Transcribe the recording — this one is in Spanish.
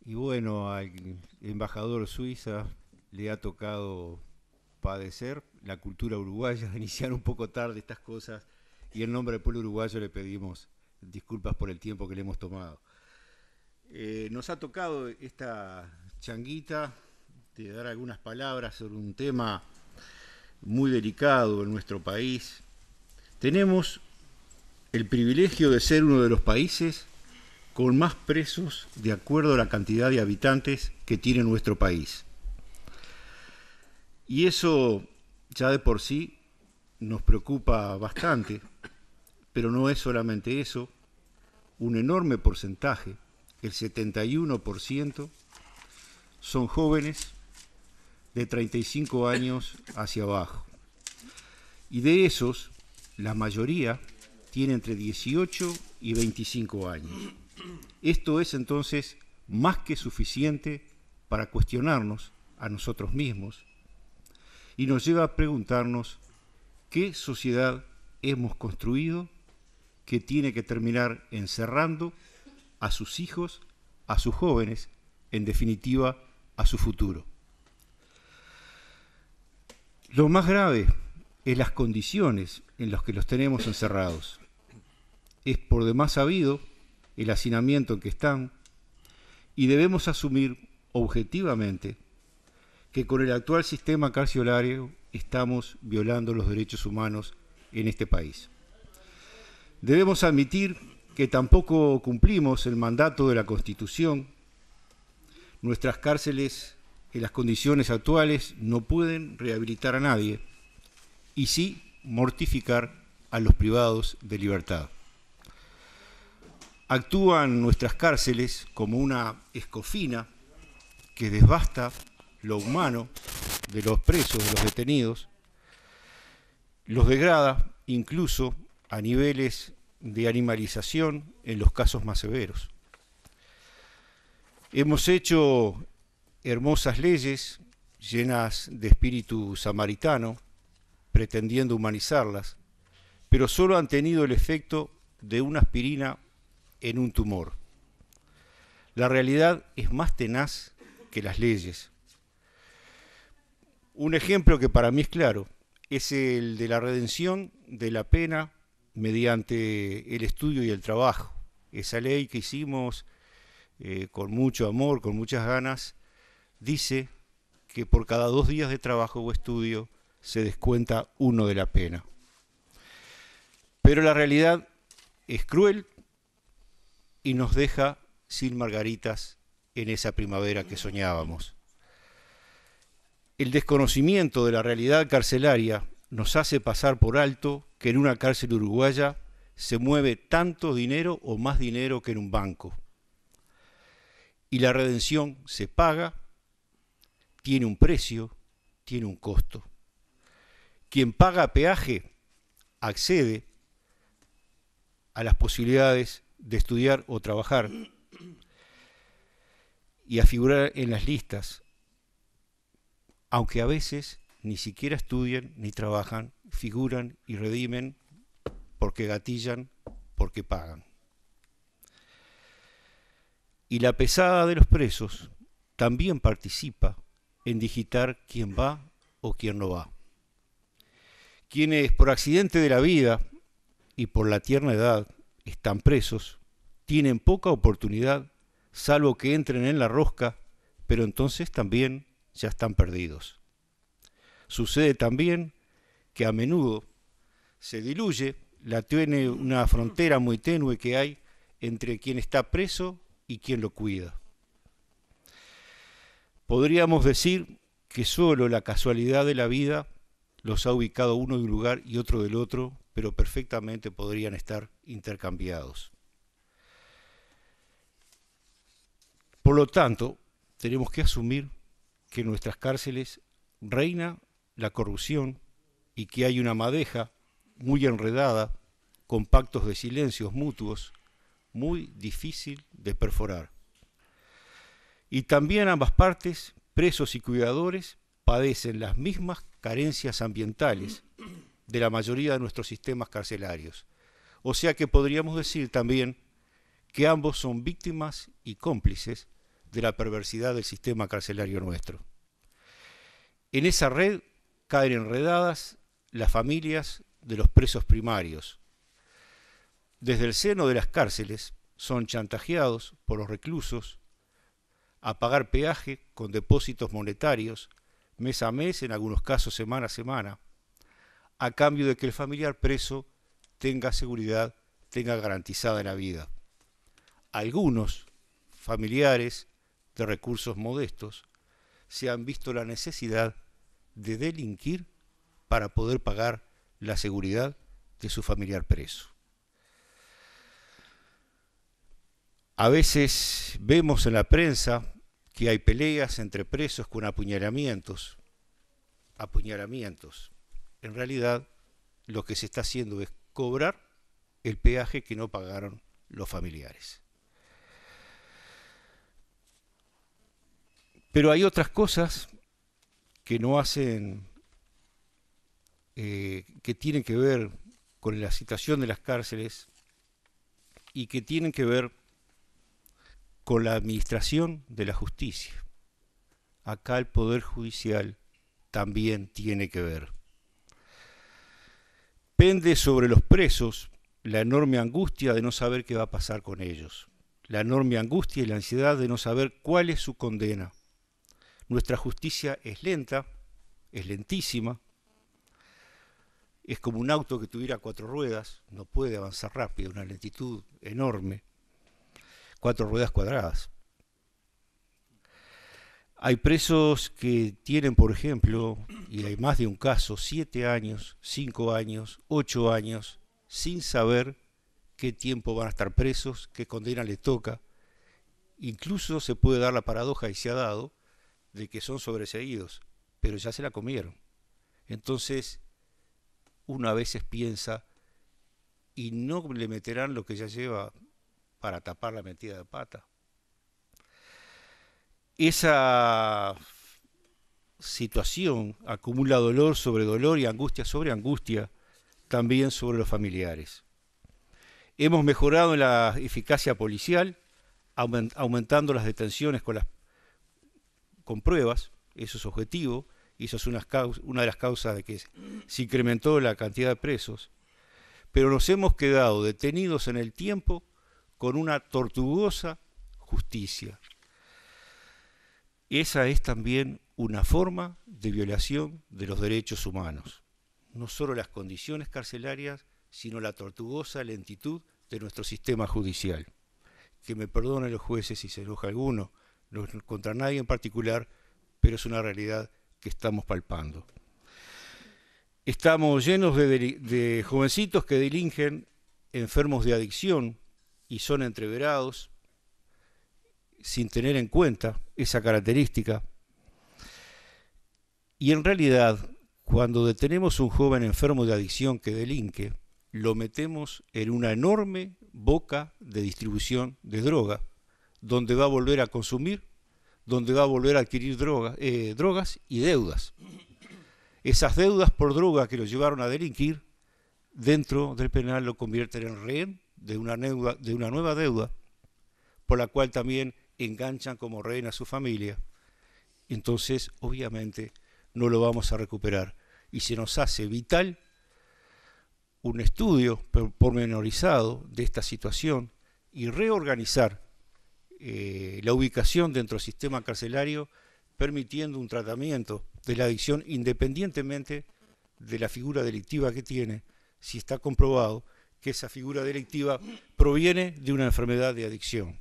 Y bueno, al embajador Suiza le ha tocado padecer la cultura uruguaya, iniciar un poco tarde estas cosas, y en nombre del pueblo uruguayo le pedimos disculpas por el tiempo que le hemos tomado. Nos ha tocado esta changuita de dar algunas palabras sobre un tema muy delicado en nuestro país. Tenemos el privilegio de ser uno de los países con más presos de acuerdo a la cantidad de habitantes que tiene nuestro país. Y eso ya de por sí nos preocupa bastante, pero no es solamente eso. Un enorme porcentaje, el 71%, son jóvenes de 35 años hacia abajo. Y de esos, la mayoría tiene entre 18 y 25 años. Esto es entonces más que suficiente para cuestionarnos a nosotros mismos y nos lleva a preguntarnos qué sociedad hemos construido que tiene que terminar encerrando a sus hijos, a sus jóvenes, en definitiva, a su futuro. Lo más grave es las condiciones en las que los tenemos encerrados. Es por demás sabido el hacinamiento en que están y debemos asumir objetivamente que con el actual sistema carcelario estamos violando los derechos humanos en este país. Debemos admitir que tampoco cumplimos el mandato de la Constitución. Nuestras cárceles en las condiciones actuales no pueden rehabilitar a nadie y sí mortificar a los privados de libertad. Actúan nuestras cárceles como una escofina que desbasta lo humano de los presos, de los detenidos, los degrada incluso a niveles de animalización en los casos más severos. Hemos hecho hermosas leyes llenas de espíritu samaritano, pretendiendo humanizarlas, pero solo han tenido el efecto de una aspirina en un tumor. La realidad es más tenaz que las leyes. Un ejemplo que para mí es claro es el de la redención de la pena mediante el estudio y el trabajo. Esa ley que hicimos con mucho amor, con muchas ganas, dice que por cada 2 días de trabajo o estudio se descuenta 1 de la pena. Pero la realidad es cruel y nos deja sin margaritas en esa primavera que soñábamos. El desconocimiento de la realidad carcelaria nos hace pasar por alto que en una cárcel uruguaya se mueve tanto dinero o más dinero que en un banco. Y la redención se paga, tiene un precio, tiene un costo. Quien paga peaje accede a las posibilidades de estudiar o trabajar y a figurar en las listas, aunque a veces ni siquiera estudian ni trabajan, figuran y redimen porque gatillan, porque pagan. Y la pesada de los presos también participa en digitar quién va o quién no va. Quienes por accidente de la vida y por la tierna edad están presos, tienen poca oportunidad, salvo que entren en la rosca, pero entonces también ya están perdidos. Sucede también que a menudo se diluye una frontera muy tenue que hay entre quien está preso y quien lo cuida. Podríamos decir que solo la casualidad de la vida los ha ubicado uno de un lugar y otro del otro, pero perfectamente podrían estar intercambiados. Por lo tanto, tenemos que asumir que en nuestras cárceles reina la corrupción y que hay una madeja muy enredada con pactos de silencios mutuos muy difícil de perforar. Y también ambas partes, presos y cuidadores, padecen las mismas carencias ambientales de la mayoría de nuestros sistemas carcelarios. O sea que podríamos decir también que ambos son víctimas y cómplices de la perversidad del sistema carcelario nuestro. En esa red caen enredadas las familias de los presos primarios. Desde el seno de las cárceles son chantajeados por los reclusos a pagar peaje con depósitos monetarios, mes a mes, en algunos casos semana a semana, a cambio de que el familiar preso tenga seguridad, tenga garantizada la vida. Algunos familiares de recursos modestos se han visto la necesidad de delinquir para poder pagar la seguridad de su familiar preso. A veces vemos en la prensa que hay peleas entre presos con apuñalamientos. En realidad, lo que se está haciendo es cobrar el peaje que no pagaron los familiares. Pero hay otras cosas que no hacen, que tienen que ver con la situación de las cárceles y que tienen que ver con la administración de la justicia. Acá el Poder Judicial también tiene que ver. Pende sobre los presos la enorme angustia de no saber qué va a pasar con ellos, la enorme angustia y la ansiedad de no saber cuál es su condena. Nuestra justicia es lenta, es lentísima, es como un auto que tuviera 4 ruedas, no puede avanzar rápido, una lentitud enorme, 4 ruedas cuadradas. Hay presos que tienen, por ejemplo, y hay más de un caso, 7 años, 5 años, 8 años, sin saber qué tiempo van a estar presos, qué condena les toca. Incluso se puede dar la paradoja, y se ha dado, de que son sobreseídos, pero ya se la comieron. Entonces, uno a veces piensa, y no le meterán lo que ya lleva para tapar la metida de pata. Esa situación acumula dolor sobre dolor y angustia sobre angustia, también sobre los familiares. Hemos mejorado en la eficacia policial, aumentando las detenciones con pruebas, eso es objetivo, y eso es una de las causas de que se incrementó la cantidad de presos, pero nos hemos quedado detenidos en el tiempo con una tortuosa justicia. Esa es también una forma de violación de los derechos humanos. No solo las condiciones carcelarias, sino la tortuosa lentitud de nuestro sistema judicial. Que me perdonen los jueces si se enoja alguno, no contra nadie en particular, pero es una realidad que estamos palpando. Estamos llenos de jovencitos que delinquen, enfermos de adicción, y son entreverados sin tener en cuenta esa característica. Y en realidad, cuando detenemos un joven enfermo de adicción que delinque, lo metemos en una enorme boca de distribución de droga, donde va a volver a consumir, donde va a volver a adquirir drogas y deudas. Esas deudas por droga que lo llevaron a delinquir, dentro del penal lo convierten en rehén de una nueva deuda, por la cual también enganchan como rehén a su familia. Entonces, obviamente, no lo vamos a recuperar. Y se nos hace vital un estudio pormenorizado de esta situación y reorganizar la ubicación dentro del sistema carcelario, permitiendo un tratamiento de la adicción independientemente de la figura delictiva que tiene, si está comprobado que esa figura delictiva proviene de una enfermedad de adicción.